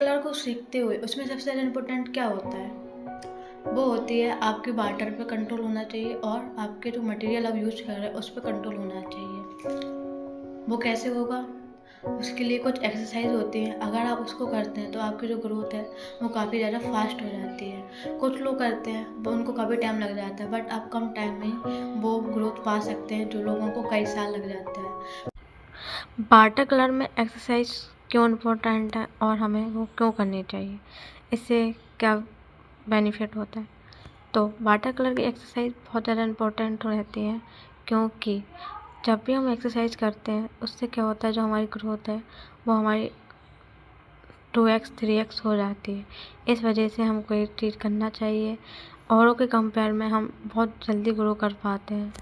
Colour को सीखते हुए उसमें सबसे ज़्यादा इम्पोर्टेंट क्या होता है? वो होती है आपके वाटर पे कंट्रोल होना चाहिए और आपके जो मटेरियल आप यूज़ कर रहे हैं उस पे कंट्रोल होना चाहिए। वो कैसे होगा? उसके लिए कुछ एक्सरसाइज होती हैं, अगर आप उसको करते हैं तो आपकी जो ग्रोथ है वो काफ़ी ज़्यादा फास्ट हो जाती है। कुछ लोग करते हैं वो उनको काफ़ी टाइम लग जाता है, बट आप कम टाइम में वो ग्रोथ पा सकते हैं जो लोगों को कई साल लग जाते हैं। वाटर कलर में एक्सरसाइज क्यों इम्पोर्टेंट है और हमें वो क्यों करनी चाहिए, इससे क्या बेनिफिट होता है। तो वाटर कलर की एक्सरसाइज बहुत ज़्यादा इम्पोर्टेंट रहती है, क्योंकि जब भी हम एक्सरसाइज करते हैं उससे क्या होता है, जो हमारी ग्रोथ है वो हमारी 2x 3x हो जाती है। इस वजह से हमको एक चीज़ करना चाहिए, औरों के कंपेयर में हम बहुत जल्दी ग्रो कर पाते हैं,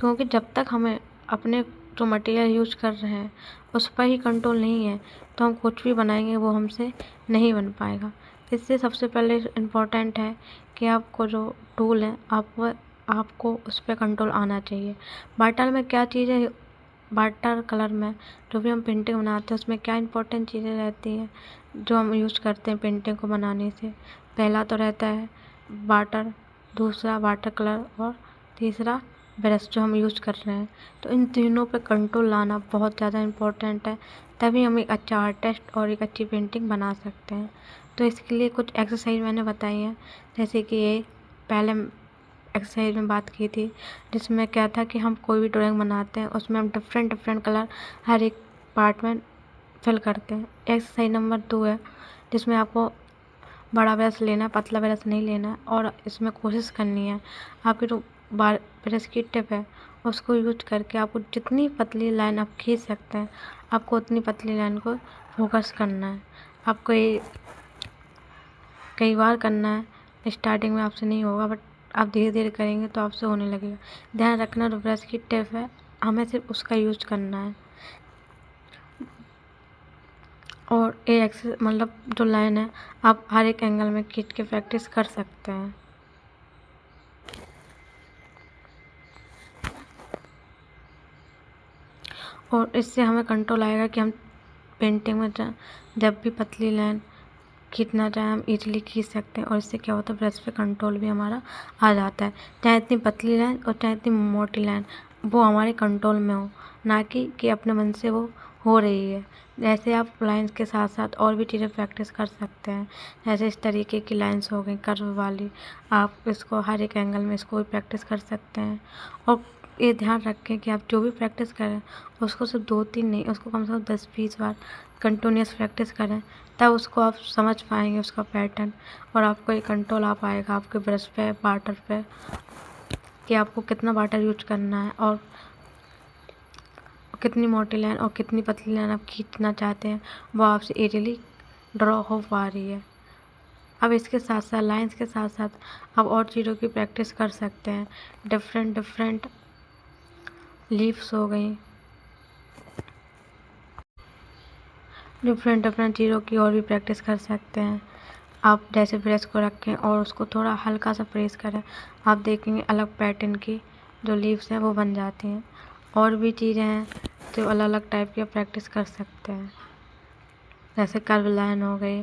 क्योंकि जब तक हमें अपने जो मटेरियल यूज कर रहे हैं उस पर ही कंट्रोल नहीं है तो हम कुछ भी बनाएंगे वो हमसे नहीं बन पाएगा। इससे सबसे पहले इम्पोर्टेंट है कि आपको जो टूल है आपको उस पर कंट्रोल आना चाहिए। वाटर में क्या चीज़ है, वाटर कलर में जो भी हम पेंटिंग बनाते हैं उसमें क्या इंपॉर्टेंट चीज़ें रहती हैं जो हम यूज़ करते हैं पेंटिंग को बनाने से। पहला तो रहता है वाटर, दूसरा वाटर कलर और तीसरा ब्रश जो हम यूज़ कर रहे हैं। तो इन तीनों पे कंट्रोल लाना बहुत ज़्यादा इम्पोर्टेंट है, तभी हम एक अच्छा आर्टिस्ट और एक अच्छी पेंटिंग बना सकते हैं। तो इसके लिए कुछ एक्सरसाइज मैंने बताई हैं, जैसे कि ये पहले एक्सरसाइज में बात की थी, जिसमें क्या था कि हम कोई भी ड्राइंग बनाते हैं उसमें हम डिफरेंट डिफरेंट कलर हर एक पार्ट में फिल करते हैं। एक्सरसाइज नंबर 2 है, जिसमें आपको बड़ा ब्रश लेना है, पतला ब्रश नहीं लेना है, और इसमें कोशिश करनी है आपकी जो ब्रश की टिप है उसको यूज करके आपको जितनी पतली लाइन आप खींच सकते हैं आपको उतनी पतली लाइन को फोकस करना है। आपको ये कई बार करना है, स्टार्टिंग में आपसे नहीं होगा, बट आप धीरे धीरे करेंगे तो आपसे होने लगेगा। ध्यान रखना जो ब्रश की टिप है हमें सिर्फ उसका यूज करना है, और ये मतलब जो लाइन है आप हर एक एंगल में खींच के प्रैक्टिस कर सकते हैं। और इससे हमें कंट्रोल आएगा कि हम पेंटिंग में जब भी पतली लाइन खींचना चाहें हम इजीली खींच सकते हैं, और इससे क्या होता है ब्रश पे कंट्रोल भी हमारा आ जाता है। चाहे इतनी पतली लाइन और चाहे इतनी मोटी लाइन, वो हमारे कंट्रोल में हो, ना कि अपने मन से वो हो रही है। जैसे आप लाइंस के साथ साथ और भी चीज़ें प्रैक्टिस कर सकते हैं, जैसे इस तरीके की लाइंस हो गई कर्व वाली, आप इसको हर एक एंगल में इसको भी प्रैक्टिस कर सकते हैं। और ये ध्यान रखें कि आप जो भी प्रैक्टिस करें उसको सिर्फ 2-3 नहीं, उसको कम से कम 10-20 बार कंटिन्यूस प्रैक्टिस करें, तब उसको आप समझ पाएंगे उसका पैटर्न, और आपको एक कंट्रोल आ पाएगा आपके ब्रश पे, वाटर पे, कि आपको कितना वाटर यूज करना है और कितनी मोटी लाइन और कितनी पतली लाइन आप खींचना चाहते हैं, वो आपसे इजीली ड्रॉ हो पा रही है। अब इसके साथ साथ लाइंस के साथ साथ आप और चीज़ों की प्रैक्टिस कर सकते हैं। डिफरेंट डिफरेंट लीव्स हो गई, डिफरेंट डिफरेंट चीज़ों की और भी प्रैक्टिस कर सकते हैं। आप जैसे ब्रश को रखें और उसको थोड़ा हल्का सा प्रेस करें, आप देखेंगे अलग पैटर्न की जो लीव्स हैं वो बन जाती हैं। और भी चीज़ें हैं जो अलग अलग टाइप की प्रैक्टिस कर सकते हैं, जैसे कर्व लाइन हो गई,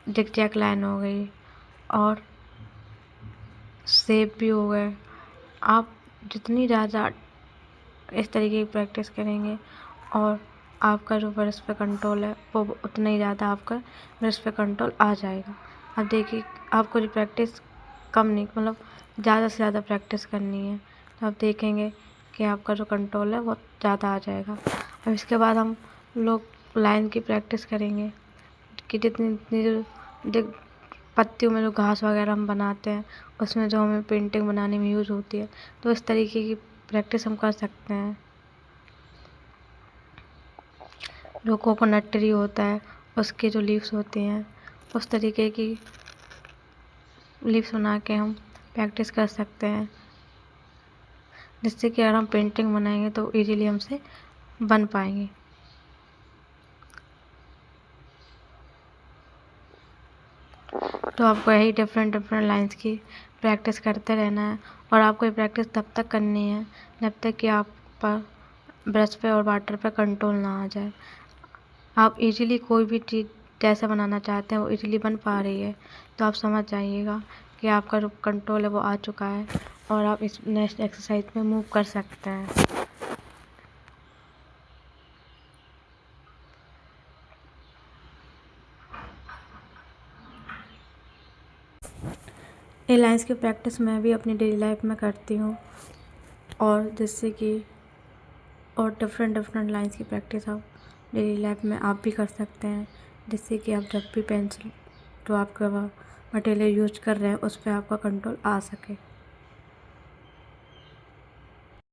जिगजैग लाइन हो गई, और शेप भी हो गए। आप जितनी ज़्यादा इस तरीके की प्रैक्टिस करेंगे और आपका जो ब्रश पे कंट्रोल है वो उतना ही ज़्यादा आपका ब्रश पे कंट्रोल आ जाएगा। अब देखिए, आपको जो प्रैक्टिस कम नहीं, मतलब ज़्यादा से ज़्यादा प्रैक्टिस करनी है, तो आप देखेंगे कि आपका जो कंट्रोल है वो ज़्यादा आ जाएगा। अब इसके बाद हम लोग लाइन की प्रैक्टिस करेंगे कि जितनी जितनी जो पत्तियों में जो घास वगैरह हम बनाते हैं उसमें जो हमें पेंटिंग बनाने में यूज़ होती है, तो इस तरीके की प्रैक्टिस हम कर सकते हैं। जो कोकोनट ट्री होता है उसके जो लीव्स होती हैं उस तरीके की लीव्स बना के हम प्रैक्टिस कर सकते हैं, जिससे कि अगर हम पेंटिंग बनाएंगे तो इजीली हमसे बन पाएंगे। तो आपको यही डिफरेंट डिफरेंट लाइंस की प्रैक्टिस करते रहना है, और आपको ये प्रैक्टिस तब तक करनी है जब तक कि आप पर ब्रश पे और वाटर पे कंट्रोल ना आ जाए। आप इजीली कोई भी चीज़ जैसा बनाना चाहते हैं वो इजीली बन पा रही है, तो आप समझ जाइएगा कि आपका जो कंट्रोल है वो आ चुका है और आप इस नेक्स्ट एक्सरसाइज में मूव कर सकते हैं। ये लाइंस की प्रैक्टिस मैं भी अपनी डेली लाइफ में करती हूँ और जिससे कि और डिफरेंट लाइंस की प्रैक्टिस आप डेली लाइफ में आप भी कर सकते हैं, जिससे कि आप जब भी पेंसिल जो आपका मटेरियल यूज कर रहे हैं उस पर आपका कंट्रोल आ सके।